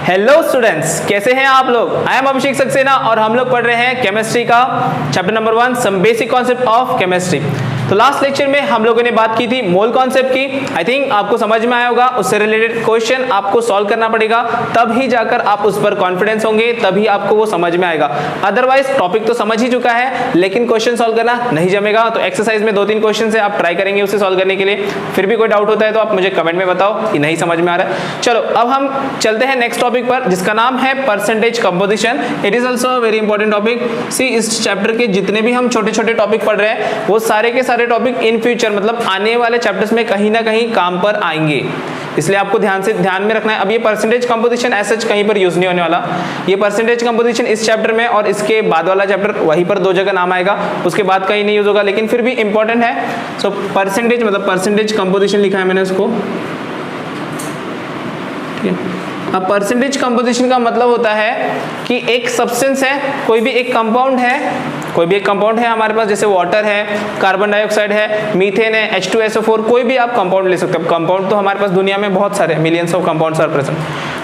Hello students, कैसे हैं आप लोग। आई एम अभिषेक सक्सेना और हम लोग पढ़ रहे हैं केमिस्ट्री का chapter number 1 some basic concept of chemistry. तो लास्ट लेक्चर में हम लोगों ने बात की थी मोल कॉन्सेप्ट की। आई थिंक आपको समझ में आया होगा। उससे रिलेटेड क्वेश्चन आपको सॉल्व करना पड़ेगा, तब ही जाकर आप उस पर कॉन्फिडेंस होंगे, तभी आपको वो समझ में आएगा। अदरवाइज टॉपिक तो समझ ही चुका है लेकिन क्वेश्चन सॉल्व करना नहीं जमेगा। तो एक्सरसाइज में 2-3 क्वेश्चन है, आप ट्राई करेंगे उसे सॉल्व करने के लिए। फिर भी कोई डाउट होता है तो आप मुझे कमेंट में बताओ कि नहीं समझ में आ रहा है। चलो अब हम चलते हैं नेक्स्ट टॉपिक पर, जिसका नाम है percentage composition. It is also a very important topic. See, इस चैप्टर के जितने भी हम छोटे छोटे टॉपिक पढ़ रहे हैं वो सारे के सारे टॉपिक इन फ्यूचर मतलब आने वाले चैप्टर्स में कहीं ना कहीं काम पर आएंगे, इसलिए आपको ध्यान में रखना है। अब ये परसेंटेज कंपोजिशन ऐसा कहीं पर यूज नहीं होने वाला। ये परसेंटेज कंपोजिशन इस चैप्टर में और इसके बाद वाला चैप्टर वहीं पर 2 जगह नाम आएगा, उसके बाद कहीं नहीं यूज होगा, लेकिन फिर भी इंपॉर्टेंट है। सो परसेंटेज मतलब परसेंटेज कंपोजिशन लिखा है मैंने उसको, ठीक है। अब परसेंटेज कंपोजिशन का मतलब होता है कि एक सब्सटेंस है, कोई भी एक कंपाउंड है, हमारे पास, जैसे वाटर है, कार्बन डाइऑक्साइड है, मीथेन है, H2SO4, कोई भी आप कंपाउंड ले सकते हो। कंपाउंड तो हमारे पास दुनिया में बहुत सारे, millions of compounds are present.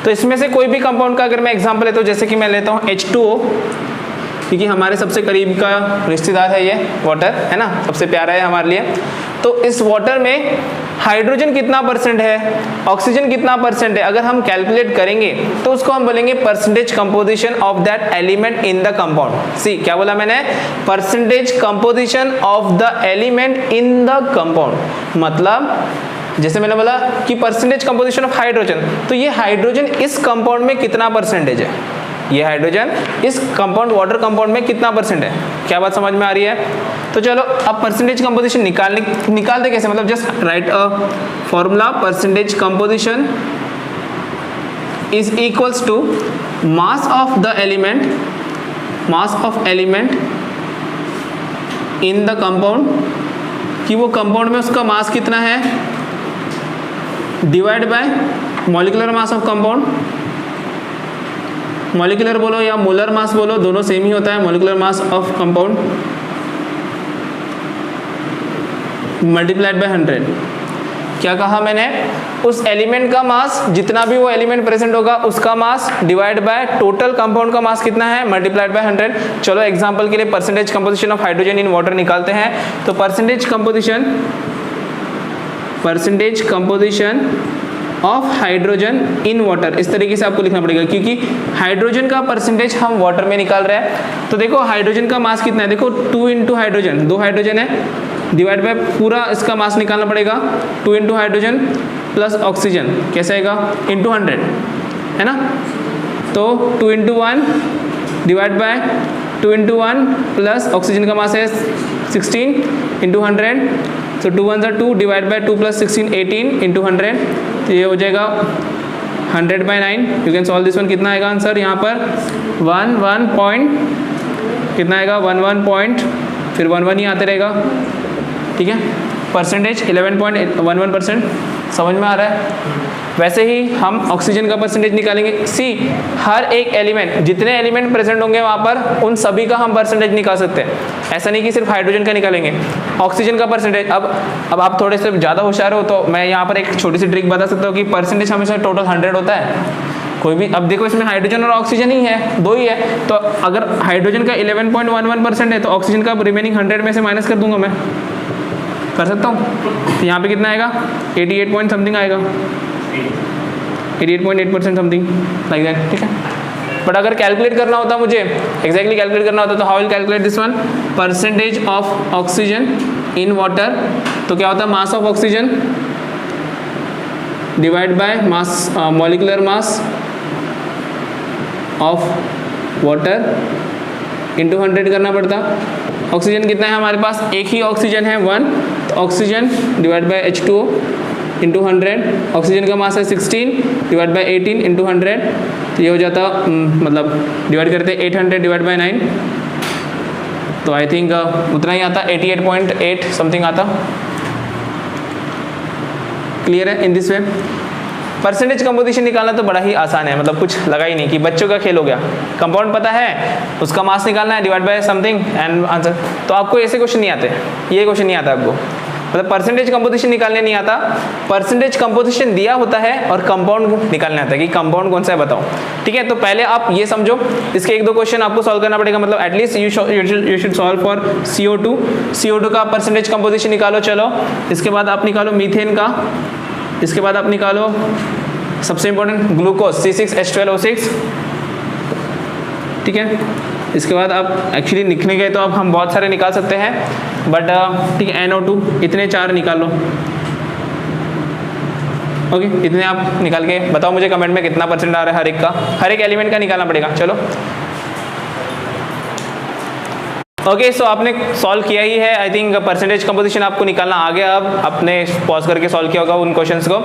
तो इसमें से कोई भी कंपाउंड का अगर मैं एग्जांपल लेता हूँ, जैसे कि मैं लेता हूँ H2O, क्योंकि हमारे सबसे करीब का रिश्तेदार है ये वाटर, है ना, सबसे प्यारा है हमारे लिए। तो इस वाटर में हाइड्रोजन कितना परसेंट है, ऑक्सीजन कितना परसेंट है, अगर हम कैलकुलेट करेंगे तो उसको हम बोलेंगे percentage composition of that element in the compound. See, क्या बोला मैंने, percentage composition of the element in the compound. मतलब जैसे मैंने बोला कि परसेंटेज कंपोजिशन ऑफ हाइड्रोजन, तो ये हाइड्रोजन इस कंपाउंड में कितना परसेंटेज है, ये हाइड्रोजन इस कंपाउंड वाटर कंपाउंड में कितना परसेंट है। क्या बात समझ में आ रही है। तो चलो अब परसेंटेज कंपोजिशन निकालते कैसे, मतलब just write a formula, percentage composition is equals to mass of the element, mass of element in the compound, कि वो कंपाउंड में उसका मास कितना है, divide by molecular mass of compound. Molecular बोलो या मोलर मास बोलो, दोनों सेम ही होता है। Molecular mass of compound multiplied by 100। क्या कहा मैंने, उस एलिमेंट का मास, जितना भी वो एलिमेंट प्रेजेंट होगा उसका mass divide by total compound का मास कितना है, मल्टीप्लाइड बाय 100। चलो एग्जांपल के लिए percentage composition of hydrogen in water निकालते हैं। तो percentage composition of hydrogen in water, इस तरीके से आपको लिखना पड़ेगा, क्योंकि हाइड्रोजन का परसेंटेज हम वाटर में निकाल रहे हैं। तो देखो हाइड्रोजन का मास कितना है, देखो 2 इंटू हाइड्रोजन, 2 हाइड्रोजन है, डिवाइड बाय पूरा इसका मास निकालना पड़ेगा, 2 इंटू हाइड्रोजन प्लस ऑक्सीजन, कैसे आएगा, इंटू 100, है ना। तो 2 into 1 divide by 2 into 1 plus oxygen का मास है 16 इंटू 100, तो 2 1 2 डिवाइड बाय 2 प्लस 16 18 इंटू 100, तो ये हो जाएगा 100/9। You can solve this one. कितना आएगा आंसर यहाँ पर 1 पॉइंट, कितना आएगा 1 पॉइंट, फिर 1 ही आते रहेगा, ठीक है। परसेंटेज 11.11%, समझ में आ रहा है। वैसे ही हम ऑक्सीजन का परसेंटेज निकालेंगे। सी, हर एक एलिमेंट, जितने एलिमेंट प्रेजेंट होंगे वहाँ पर, उन सभी का हम परसेंटेज निकाल सकते हैं। ऐसा नहीं कि सिर्फ हाइड्रोजन का निकालेंगे। ऑक्सीजन का परसेंटेज, अब आप थोड़े से ज़्यादा होशियार हो तो मैं यहाँ पर एक छोटी सी ट्रिक बता सकता हूँ कि परसेंटेज हमेशा टोटल 100 होता है कोई भी। अब देखो इसमें हाइड्रोजन और ऑक्सीजन ही है, 2 ही है, तो अगर हाइड्रोजन का 11.11% है तो ऑक्सीजन का रिमेनिंग 100 में से माइनस कर दूंगा, मैं कर सकता हूँ। तो यहाँ पे कितना आएगा, 88 पॉइंट समथिंग आएगा, 88.8% समथिंग लाइक दैट, ठीक है। बट अगर कैलकुलेट करना होता मुझे एग्जैक्टली कैलकुलेट करना होता तो how will calculate this one, percentage of oxygen in water, तो क्या होता है, mass of oxygen divide by mass, molecular mass of water into 100 करना पड़ता। ऑक्सीजन कितना है हमारे पास, एक ही ऑक्सीजन है 1, तो oxygen divide by H2O into 100, oxygen का मास है 16 डिवाइड बाय 18 इंटू 100, तो ये हो जाता, मतलब डिवाइड करते 800 डिवाइड बाय 9, तो आई थिंक उतना ही आता, 88.8 समथिंग आता। क्लियर है in this way. Percentage composition निकालना तो बड़ा ही आसान है, मतलब कुछ लगा ही नहीं कि बच्चों का खेल हो गया। कंपाउंड पता है, उसका मास निकालना है, divide bye something and answer. तो आपको ऐसे क्वेश्चन नहीं आते, ये क्वेश्चन नहीं आता आपको। मतलब परसेंटेज कंपोजिशन निकालने नहीं आता, परसेंटेज कंपोजिशन दिया होता है और कंपाउंड निकालने आता है कि कंपाउंड कौन सा है बताओ। ठीक है, तो पहले आप ये समझो, इसके एक दो क्वेश्चन आपको सॉल्व करना पड़ेगा, मतलब at least you should solve for CO2 का परसेंटेज कंपोजिशन निकालो। चलो इसके बाद आप निकालो मीथेन का, इसके बाद आप निकालो सबसे इंपॉर्टेंट ग्लूकोज C6H12O6। ठीक है, इसके बाद आप एक्चुअली लिखने गए तो अब हम बहुत सारे निकाल सकते हैं, बट ठीक है NO2, इतने 4 निकाल लो। ओके, इतने आप निकाल के बताओ मुझे कमेंट में कितना परसेंट आ रहा है हर एक का, हर एक एलिमेंट का निकालना पड़ेगा। चलो ओके, सो आपने सॉल्व किया ही है। आई थिंक परसेंटेज कंपोजिशन आपको निकालना आ गया, अब आपने पॉज करके सॉल्व किया होगा उन क्वेश्चंस को।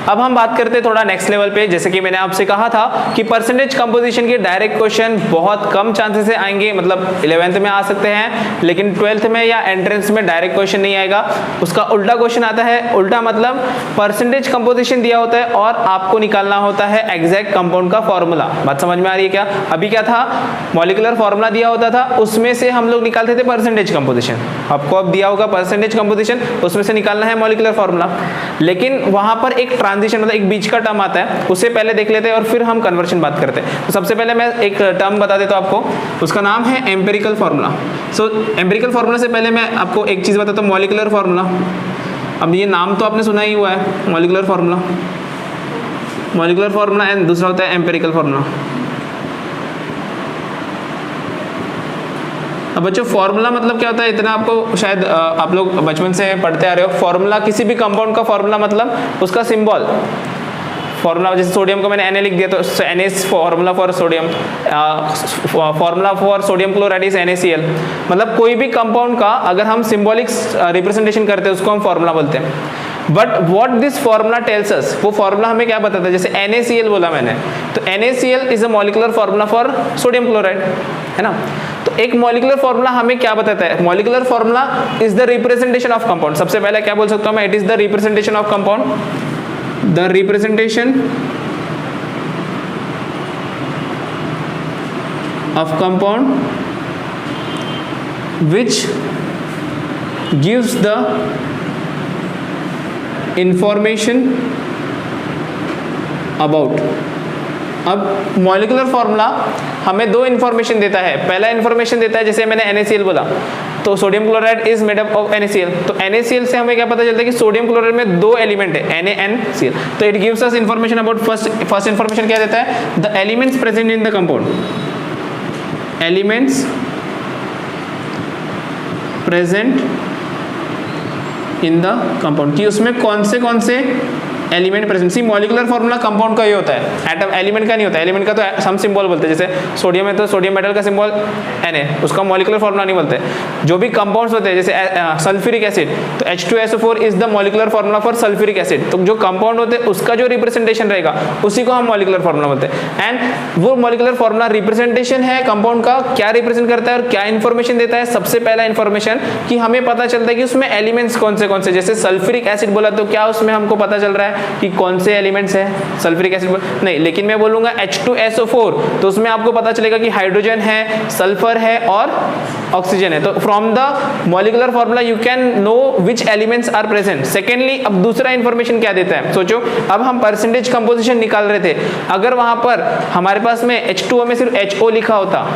अब हम बात करते हैं थोड़ा नेक्स्ट लेवल पे। जैसे कि मैंने आपसे कहा था कि परसेंटेज कंपोजिशन के डायरेक्ट क्वेश्चन बहुत कम चांसेस से आएंगे, मतलब 11th में आ सकते हैं लेकिन 12th में या एंट्रेंस में डायरेक्ट क्वेश्चन नहीं आएगा। उसका उल्टा क्वेश्चन आता है। उल्टा मतलब परसेंटेज कंपोजिशन दिया होता है और आपको निकालना होता है एग्जैक्ट कंपाउंड का फॉर्मूला। बात समझ में आ रही है क्या? अभी क्या था, मॉलिक्यूलर फॉर्मूला दिया होता था, उसमें से हम लोग निकालते थे परसेंटेज कंपोजिशन। आपको अब दिया होगा परसेंटेज कंपोजिशन, उसमें से निकालना है मॉलिक्यूलर फॉर्मूला। लेकिन वहां पर एक ट्रांजिशन मतलब एक बीच का टर्म आता है, उसे पहले देख लेते हैं और फिर हम कन्वर्शन बात करते हैं। तो सबसे पहले मैं एक टर्म बता देता हूं आपको, उसका नाम है एम्पिरिकल फॉर्मूला। सो एम्पिरिकल फॉर्मूला से पहले मैं आपको एक चीज बताता हूं, मॉलिक्यूलर फॉर्मूला। अब ये नाम तो आपने सुना ही हुआ है, molecular formula, molecular formula and दूसरा होता है एम्पिरिकल फॉर्मूला। अब बच्चों फॉर्मूला मतलब क्या होता है, इतना आपको शायद आप लोग बचपन से पढ़ते आ रहे हो। फॉर्मूला किसी भी कंपाउंड का फॉर्मूला मतलब उसका सिंबल फॉर्मूला। जैसे सोडियम को मैंने Na लिख दिया तो Na formula for sodium, formula for sodium chloride is NaCl। मतलब कोई भी कंपाउंड का अगर हम सिंबॉलिक रिप्रेजेंटेशन करते हैं उसको हम फॉर्मूला बोलते हैं। But what this formula tells us, वो फॉर्मूला हमें क्या बताता है? जैसे NaCl बोला मैंने, तो NaCl is a molecular formula for sodium chloride, है ना। तो एक मॉलिक्यूलर फॉर्मूला हमें क्या बताता है? Molecular formula is the representation of compound. सबसे पहले क्या बोल सकता हूं मैं? It is the representation of compound, the representation of compound which gives the information about. अब मॉलिक्यूलर फॉर्मूला हमें दो इंफॉर्मेशन देता है। पहला इंफॉर्मेशन देता है, जैसे मैंने NaCl बोला तो sodium chloride is made up of NaCl, तो NaCl से हमें क्या पता चलता है कि सोडियम क्लोराइड में दो एलिमेंट है NaNCl। तो it gives us information about first information क्या देता है? The elements present in the compound, elements present in the compound, कि उसमें कौन से एलिमेंट प्रेजेंट। सी मॉलिक्यूलर फॉर्मूला कंपाउंड का ये होता है, एटम एलिमेंट का नहीं होता। एलिमेंट का तो हम सिंबल बोलते हैं, जैसे सोडियम है तो सोडियम मेटल का सिंबल Na, उसका मॉलिक्यूलर फॉर्मूला नहीं बोलते। जो भी कंपाउंड्स होते हैं जैसे सल्फ्यूरिक एसिड, तो H2SO4 is the molecular formula for sulphuric acid. तो जो कंपाउंड होते हैं उसका जो रिप्रेजेंटेशन रहेगा उसी को हम मॉलिक्यूलर फॉर्मूला बोलते हैं। एंड वो मॉलिक्यूलर फॉर्मूला रिप्रेजेंटेशन है कंपाउंड का, क्या रिप्रेजेंट करता है और क्या इन्फॉर्मेशन देता है? सबसे पहला इन्फॉर्मेशन कि हमें पता चलता है कि उसमें एलिमेंट्स कौन से। जैसे सल्फ्यूरिक एसिड बोला तो क्या उसमें हमको पता चल रहा है कि कौन से एलिमेंट्स है? सल्फ्यूरिक एसिड नहीं, लेकिन मैं बोलूंगा H2SO4 तो उसमें आपको पता चलेगा कि हाइड्रोजन है, सल्फर है और ऑक्सीजन है। तो from the molecular formula you can know which elements are present. Secondly, अब दूसरा इंफॉर्मेशन क्या देता है? सोचो, अब हम परसेंटेज कंपोजिशन निकाल रहे थे, अगर वहां पर हमारे पास में H2O में सिर्फ HO लिखा होता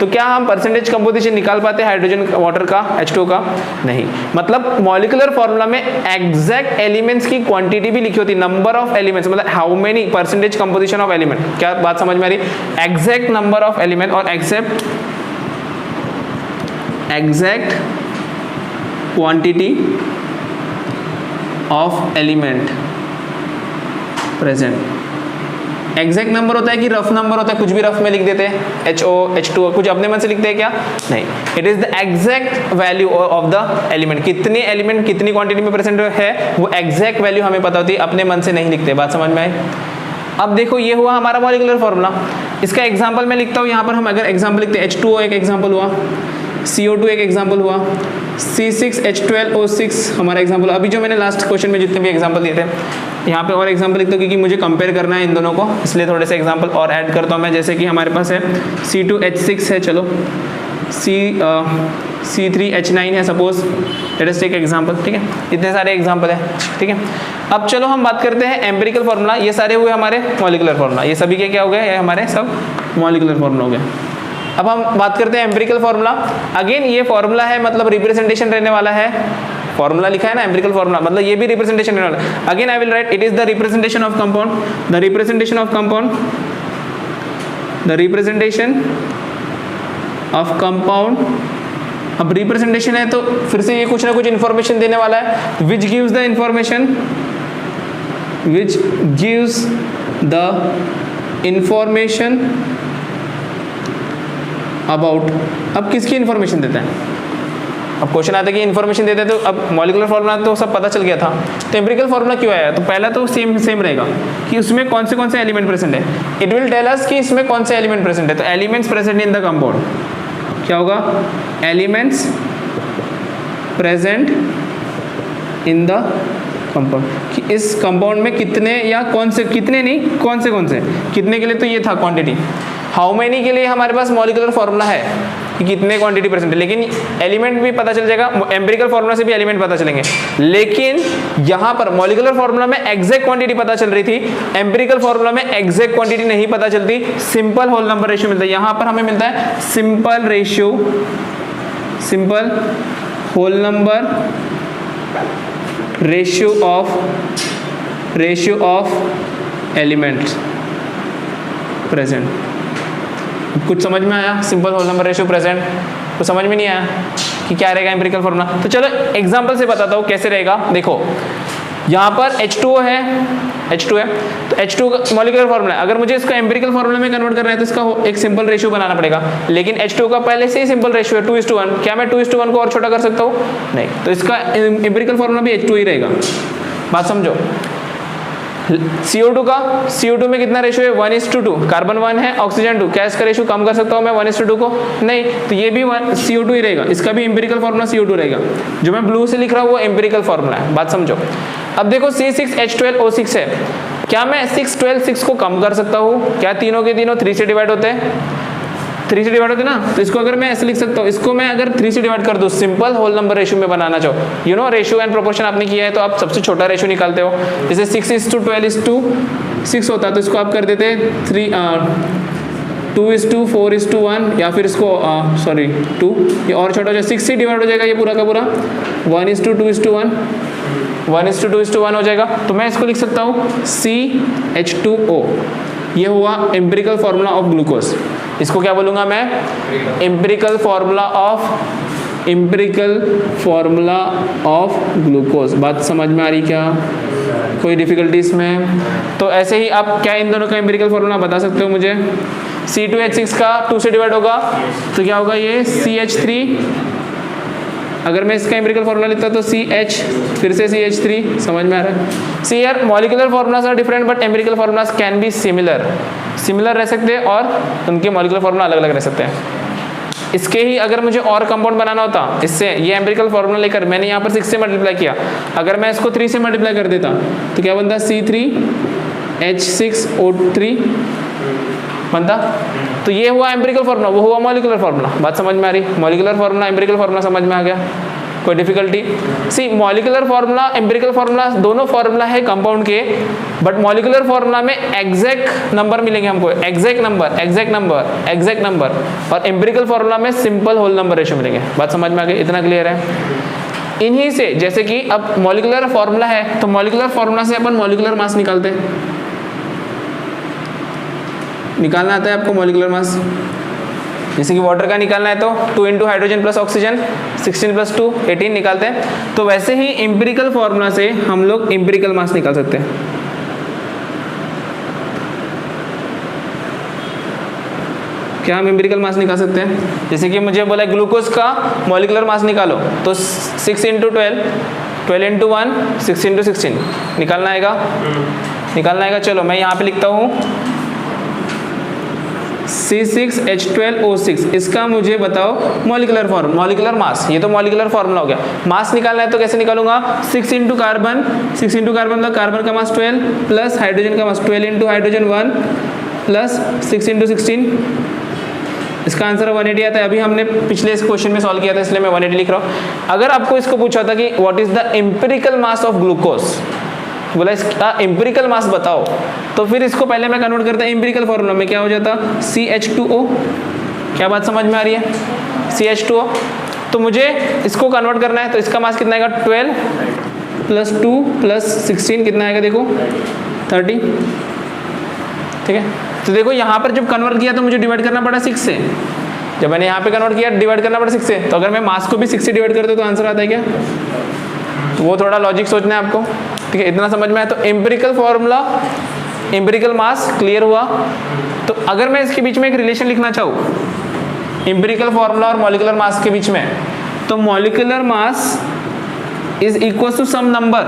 तो क्या हम परसेंटेज कंपोजिशन निकाल पाते हाइड्रोजन वाटर का, H2O का? नहीं। मतलब मॉलिक्यूलर फॉर्मूला में एग्जैक्ट एलिमेंट्स की क्वांटिटी भी लिखी होती, नंबर ऑफ एलिमेंट्स, मतलब how many percentage composition of element. क्या बात समझ में आ रही? एग्जैक्ट नंबर ऑफ एलिमेंट और exact quantity of element present. Exact number होता है कि रफ नंबर होता है? कुछ भी रफ में लिख देते हैं, HO H2O, कुछ अपने मन से लिखते हैं क्या? नहीं, it is the exact value of the element. कितने एलिमेंट कितनी क्वांटिटी में प्रेजेंट है वो एग्जैक्ट वैल्यू हमें पता होती है, अपने मन से नहीं लिखते। बात समझ में आई? अब देखो, ये हुआ हमारा मॉलिक्यूलर फॉर्मूला। इसका एग्जाम्पल मैं लिखता हूँ यहाँ पर। हम अगर एग्जाम्पल लिखते हैं, H2O एक एग्जाम्पल हुआ, CO2 एक एग्जाम्पल हुआ, C6H12O6 हमारा एग्जाम्पल। अभी जो मैंने लास्ट क्वेश्चन में जितने भी एग्जाम्पल दिए थे, यहाँ पे और एग्जाम्पल लिखता हूँ क्योंकि मुझे कंपेयर करना है इन दोनों को, इसलिए थोड़े से एग्जाम्पल और ऐड करता हूँ मैं। जैसे कि हमारे पास है C2H6 है, चलो C3H9 है suppose, let us take example, ठीक है। इतने सारे एग्जांपल है, ठीक है। अब चलो हम बात करते हैं एम्पिरिकल फार्मूला। ये सारे हुए हमारे मॉलिक्यूलर फार्मूला, ये सभी के क्या हो गए, ये हमारे सब मॉलिक्यूलर फार्मूला हो गए। अब हम बात करते हैं एम्पिरिकल फार्मूला। अगेन ये फार्मूला है, मतलब रिप्रेजेंटेशन रहने वाला है। फार्मूला लिखा है ना एम्पिरिकल फार्मूला, मतलब ये भी रिप्रेजेंटेशन रहने वाला है। Again I will write it is the representation of compound, the representation of compound, the representation of compound. अब रिप्रेजेंटेशन है तो फिर से ये कुछ ना कुछ इंफॉर्मेशन देने वाला है, which gives the information, which gives the information about. अब किसकी इंफॉर्मेशन देता है, अब क्वेश्चन आता है कि इंफॉर्मेशन देते हैं, तो अब मॉलिक्यूलर फार्मूला तो सब पता चल गया था, तो एम्पिरिकल फार्मूला क्यों आया, तो पहला तो सेम रहेगा कि उसमें कौन से एलिमेंट प्रेजेंट है। इट विल टेल अस कि इसमें कौन से एलिमेंट प्रेजेंट है, तो elements present in the compound क्या होगा, elements present in the compound, कि इस कंपाउंड में कितने या कौन से, कितने नहीं कौन से कितने के लिए, तो ये था क्वांटिटी। हाउ मेनी के लिए हमारे पास मॉलिक्यूलर फार्मूला है कि कितने क्वांटिटी प्रेजेंट है, लेकिन एलिमेंट भी पता चल जाएगा, एम्पिरिकल फार्मूला से भी एलिमेंट पता चलेंगे। लेकिन यहाँ पर मॉलिक्यूलर फार्मूला में एग्जैक्ट क्वांटिटी पता चल रही थी, एम्पिरिकल फार्मूला में एग्जैक्ट क्वांटिटी नहीं पता चलती, सिंपल होल नंबर रेशियो मिलता है। यहाँ पर हमें मिलता है simple ratio, simple whole number ratio of elements present. कुछ समझ में आया, simple whole number ratio present, कुछ समझ में नहीं आया कि क्या रहेगा एम्पिरिकल फार्मूला। तो चलो एग्जांपल से बताता हूँ कैसे रहेगा। देखो यहाँ पर H2O है, H2 है, तो H2 का मॉलिक्यूलर फार्मूला है। अगर मुझे इसको एम्पिरिकल फार्मूला में कन्वर्ट करना है तो इसका एक सिंपल रेशियो बनाना पड़ेगा, लेकिन H2 का पहले से ही सिंपल रेशियो है 2:1। क्या मैं 2:1 को और छोटा कर सकता हूँ, नहीं, तो इसका एम्पिरिकल फार्मूला भी H2 ही रहेगा। बात समझो। CO2 में कितना रेशियो है, 1:2, कार्बन 1 है, ऑक्सीजन 2, क्या इसका रेशियो कम कर सकता हूँ मैं 1:2 को, नहीं, तो ये भी CO2 ही रहेगा, इसका भी एम्पिरिकल फार्मूला CO2 रहेगा। जो मैं ब्लू से लिख रहा हूँ वो एम्पिरिकल फार्मूला है, बात समझो। अब देखो C6H12O6 है, क्या मैं 6 को कम कर सकता हूँ, क्या तीनों के तीनों 3 से डिवाइड होते हैं, 3 से डिवाइड होते ना, तो इसको अगर मैं ऐसे लिख सकता हूँ, इसको मैं अगर 3 से डिवाइड कर दूँ, सिंपल होल नंबर रेशियो में बनाना चाहो, you know ratio and proportion आपने किया है तो आप सबसे छोटा रेशियो निकालते हो, जैसे 6:12:6 होता है, तो इसको आप कर देते 2:4:1, या फिर इसको 2, ये और छोटा हो जाए, 6 से डिवाइड हो जाएगा ये पूरा का पूरा 1:2:1, 1:2:1 हो जाएगा। तो मैं इसको लिख सकता हूँ CH2O, ये हुआ एम्पिरिकल फार्मूला ऑफ ग्लूकोज। इसको क्या बोलूंगा मैं, एम्पिरिकल फार्मूला ऑफ ग्लूकोज। बात समझ में आ रही क्या, कोई डिफिकल्टी इसमें? तो ऐसे ही आप क्या इन दोनों का एम्पिरिकल फार्मूला बता सकते हो मुझे। C2H6 का 2 से डिवाइड होगा तो क्या होगा, ये CH3। अगर मैं इसका एम्पिरिकल फार्मूला लेता तो CH, फिर से CH3, समझ में आ रहा है। सी यार, molecular formulas are different but empirical formulas can be similar रह सकते हैं और उनके मॉलिक्यूलर फार्मूला अलग अलग रह सकते हैं। इसके ही अगर मुझे और कंपाउंड बनाना होता, इससे ये एम्पिरिकल फार्मूला लेकर मैंने यहाँ पर 6 से मल्टीप्लाई किया, अगर मैं इसको 3 से मल्टीप्लाई कर देता तो क्या बनता, C3H6O3 बनता। तो ये हुआ एम्पिरिकल फार्मूला, वो हुआ मॉलिक्यूलर फार्मूला। बात समझ में आ रही, मॉलिक्यूलर फार्मूला एम्पिरिकल फार्मूला समझ में आ गया, कोई डिफिकल्टी? सी, मॉलिक्यूलर फार्मूला एम्पिरिकल फार्मूला दोनों फार्मूला है कंपाउंड के, बट मॉलिक्यूलर फार्मूला में एग्जैक्ट नंबर मिलेंगे हमको, एग्जैक्ट नंबर, और एम्पिरिकल फार्मूला में सिंपल होल नंबर रेशियो मिलेंगे। बात समझ में आ गई, इतना क्लियर है? इन्हीं से, जैसे कि अब मॉलिक्यूलर फार्मूला है तो मॉलिक्यूलर फार्मूला से अपन मॉलिक्यूलर मास निकालते हैं, निकालना आता है आपको मॉलिक्यूलर मास। जैसे कि वाटर का निकालना है तो 2 इंटू हाइड्रोजन प्लस ऑक्सीजन 16 + 2 18 निकालते हैं। तो वैसे ही एम्पिरिकल फार्मूला से हम लोग एम्पिरिकल मास निकाल सकते हैं। क्या हम एम्पिरिकल मास निकाल सकते हैं? जैसे कि मुझे बोला ग्लूकोज का मॉलिक्यूलर मास निकालो, तो 6 × 12, 12 × 1, 6 × 16 निकालना आएगा। चलो मैं यहाँ पे लिखता हूँ C6H12O6, इसका मुझे बताओ मॉलिक्यूलर मास। ये तो मॉलिक्यूलर फार्मूला हो गया। मास निकालना है तो कैसे निकालूंगा, 6 × कार्बन, मतलब कार्बन का मास 12 प्लस हाइड्रोजन का मास 12 × हाइड्रोजन 1 प्लस 6 × 16 इसका आंसर 180 आता है। अभी हमने पिछले इस क्वेश्चन में सॉल्व किया था, इसलिए मैं 180 लिख रहा हूँ। अगर आपको इसको पूछा था कि what is the empirical mass of glucose, बोला इसका एम्पिरिकल मास बताओ, तो फिर इसको पहले मैं कन्वर्ट करता एम्पिरिकल फॉर्मूला में, क्या हो जाता CH2O। क्या बात समझ में आ रही है? CH2O। तो मुझे इसको कन्वर्ट करना है, तो इसका मास कितना आएगा 12 + 2 + 16 कितना आएगा देखो 30। ठीक है, तो देखो यहाँ पर जब कन्वर्ट किया तो मुझे डिवाइड करना पड़ा 6 से। जब मैंने यहाँ पे कन्वर्ट किया डिवाइड करना पड़ा 6 से, तो अगर मैं मास को भी 6 से डिवाइड कर दूँ तो आंसर आता है क्या? तो वो थोड़ा लॉजिक सोचना है आपको। ठीक है, इतना समझ में आया? तो empirical formula, empirical mass clear हुआ। तो अगर मैं इसके बीच में एक रिलेशन लिखना चाहूँ एम्पिरिकल फॉर्मूला और मॉलिक्यूलर मास के बीच में, तो molecular mass is equal to some number,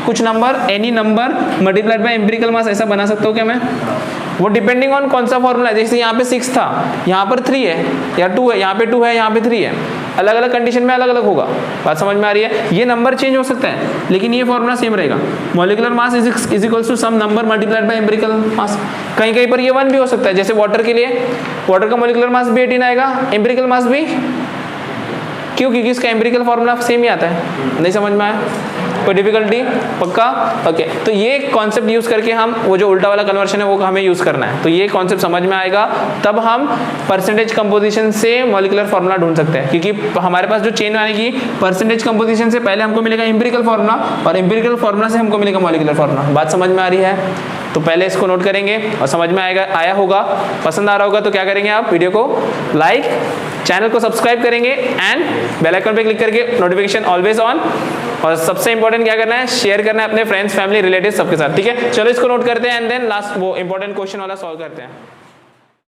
कुछ number, any number multiplied by empirical mass, ऐसा बना सकता हूँ क्या मैं? वो डिपेंडिंग ऑन कौन सा फॉर्मूला है। जैसे यहाँ पे 6 था, यहाँ पर 3 है, या 2 है, यहाँ पे 2 है, यहाँ पे 3 है, अलग अलग कंडीशन में अलग अलग होगा। बात समझ में आ रही है? ये नंबर चेंज हो सकता है लेकिन ये फॉर्मूला सेम रहेगा। Molecular mass is equal to some number multiplied by empirical mass. कहीं कहीं पर ये 1 भी हो सकता है, जैसे वाटर के लिए, वाटर का मॉलिक्यूलर मास भी 18 आएगा, एम्पिरिकल मास भी, क्यों? क्योंकि इसका एम्पिरिकल फॉर्मूला सेम ही आता है। नहीं समझ में आया? कोई डिफिकल्टी? पक्का? ओके, तो ये कॉन्सेप्ट यूज करके हम वो जो उल्टा वाला कन्वर्शन है वो हमें यूज करना है। तो ये कॉन्सेप्ट समझ में आएगा तब हम परसेंटेज कंपोजिशन से मॉलिक्यूलर फॉर्मूला ढूंढ सकते हैं, क्योंकि हमारे पास जो चेन आने की परसेंटेज कंपोजिशन से पहले हमको मिलेगा एम्पिरिकल फॉर्मूला और एम्पिरिकल फॉर्मूला से हमको मिलेगा मॉलिक्यूलर फॉर्मूला। बात समझ में आ रही है? तो पहले इसको नोट करेंगे और समझ में आया होगा, पसंद आ रहा होगा तो क्या करेंगे आप? वीडियो को लाइक, चैनल को सब्सक्राइब करेंगे एंड बेल आइकन पे क्लिक करके नोटिफिकेशन ऑलवेज ऑन, और सबसे इंपॉर्टेंट क्या करना है? शेयर करना है अपने फ्रेंड्स, फैमिली, रिलेटिव सबके साथ। ठीक है, चलो इसको नोट करते हैं एंड देन लास्ट वो इंपॉर्टेंट क्वेश्चन वाला सॉल्व करते हैं।